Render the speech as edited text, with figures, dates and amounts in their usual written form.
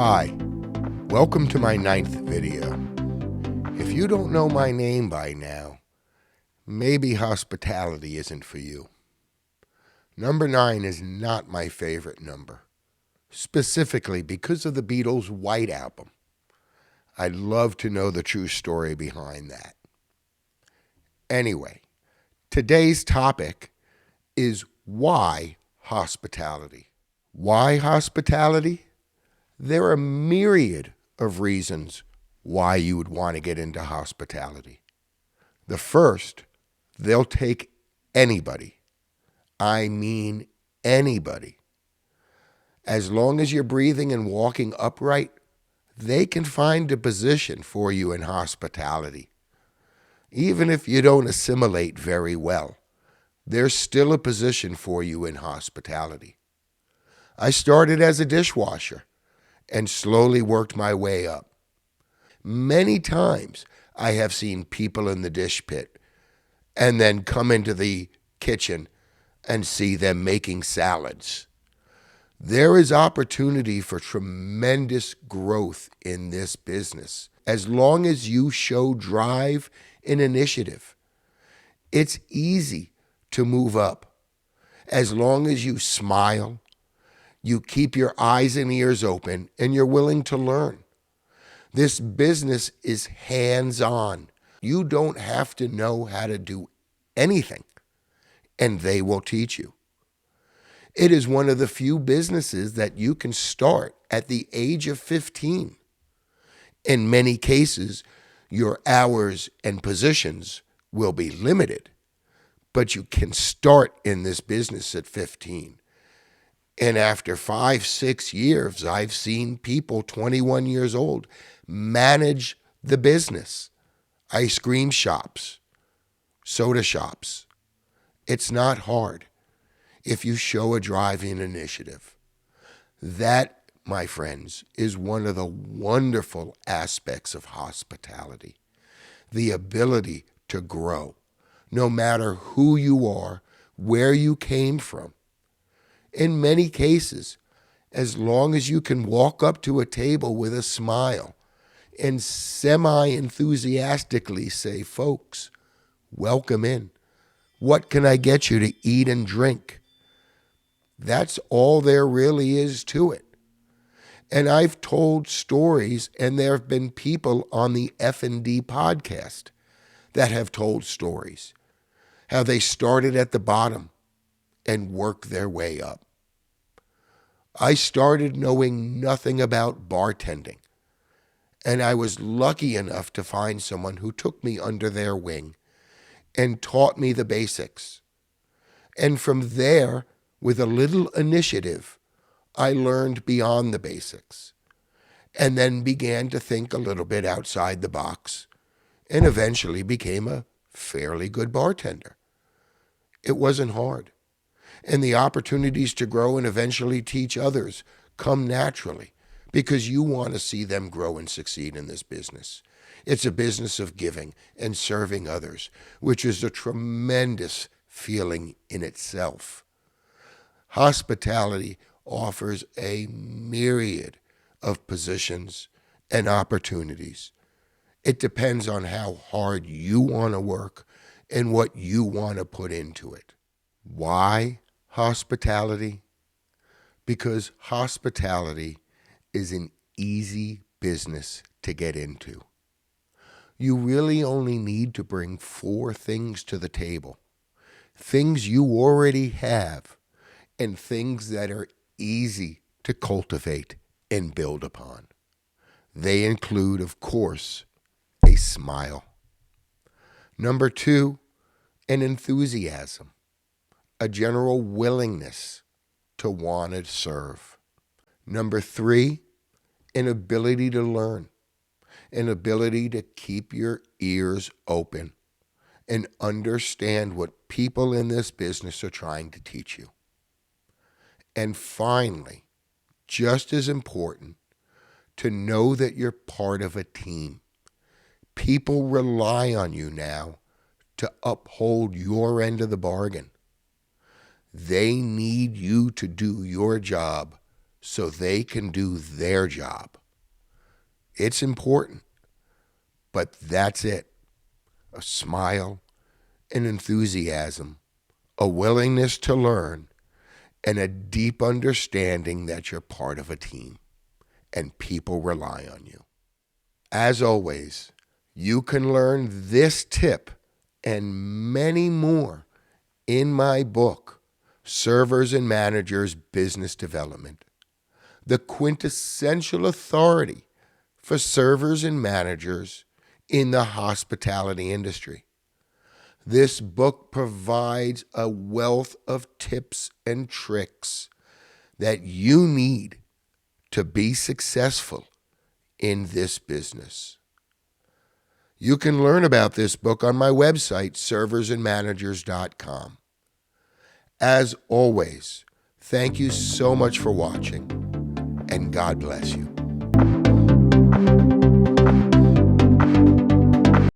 Hi, welcome to my 9th video. If you don't know my name by now, maybe hospitality isn't for you. Number 9 is not my favorite number, specifically because of the Beatles' White Album. I'd love to know the true story behind that. Anyway, today's topic is why hospitality? Why hospitality? There are a myriad of reasons why you would want to get into hospitality. The first, they'll take anybody. I mean anybody. As long as you're breathing and walking upright, they can find a position for you in hospitality. Even if you don't assimilate very well, there's still a position for you in hospitality. I started as a dishwasher and slowly worked my way up. Many times I have seen people in the dish pit and then come into the kitchen and see them making salads. There is opportunity for tremendous growth in this business as long as you show drive and initiative. It's easy to move up as long as you smile, you keep your eyes and ears open, and you're willing to learn. This business is hands-on. You don't have to know how to do anything, and they will teach you. It is one of the few businesses that you can start at the age of 15. In many cases, your hours and positions will be limited, but you can start in this business at 15. And after 5-6 years, I've seen people 21 years old manage the business. Ice cream shops, soda shops. It's not hard if you show a driving initiative. That, my friends, is one of the wonderful aspects of hospitality. The ability to grow, no matter who you are, where you came from. In many cases, as long as you can walk up to a table with a smile and semi-enthusiastically say, "Folks, welcome in. What can I get you to eat and drink?" That's all there really is to it. And I've told stories, and there have been people on the F&D podcast that have told stories, how they started at the bottom and worked their way up. I started knowing nothing about bartending, and I was lucky enough to find someone who took me under their wing and taught me the basics. And from there, with a little initiative, I learned beyond the basics and then began to think a little bit outside the box and eventually became a fairly good bartender. It wasn't hard. And the opportunities to grow and eventually teach others come naturally because you want to see them grow and succeed in this business. It's a business of giving and serving others, which is a tremendous feeling in itself. Hospitality offers a myriad of positions and opportunities. It depends on how hard you want to work and what you want to put into it. Why hospitality? Because hospitality is an easy business to get into. You really only need to bring 4 things to the table. Things you already have and things that are easy to cultivate and build upon. They include, of course, a smile. Number 2, an enthusiasm, a general willingness to want to serve. Number 3, an ability to learn, an ability to keep your ears open and understand what people in this business are trying to teach you. And finally, just as important, to know that you're part of a team. People rely on you now to uphold your end of the bargain. They need you to do your job so they can do their job. It's important, but that's it. A smile, an enthusiasm, a willingness to learn, and a deep understanding that you're part of a team and people rely on you. As always, you can learn this tip and many more in my book, Servers and Managers Business Development, the quintessential authority for servers and managers in the hospitality industry. This book provides a wealth of tips and tricks that you need to be successful in this business. You can learn about this book on my website, serversandmanagers.com. As always, thank you so much for watching, and God bless you.